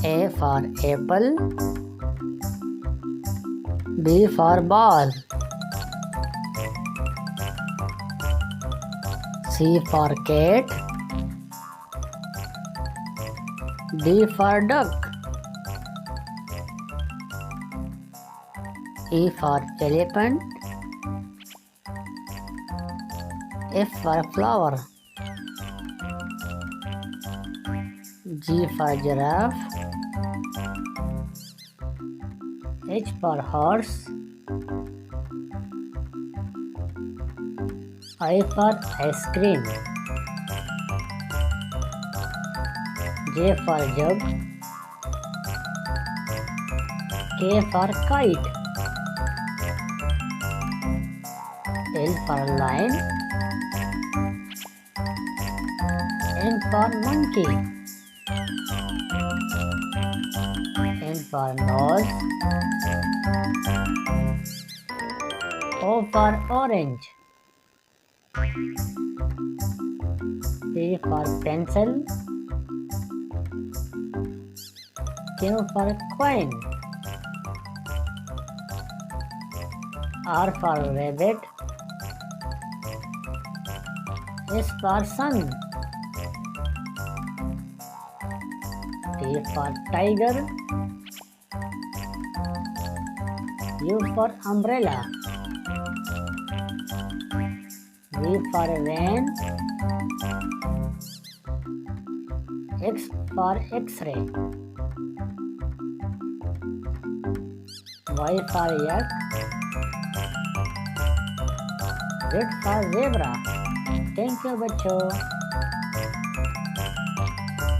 A for apple. B for ball. C for cat. D for duck. E for elephant. F for flower. G for giraffe. H for horse. I for ice cream. J for jug. K for kite. L for lion. M for monkey. N for nose. O for orange. P for pencil. Q for coin. R for rabbit. S for sun. T for tiger. U for umbrella. V for van. X for X-ray. Y for yak. Z for zebra. Thank you बच्चों।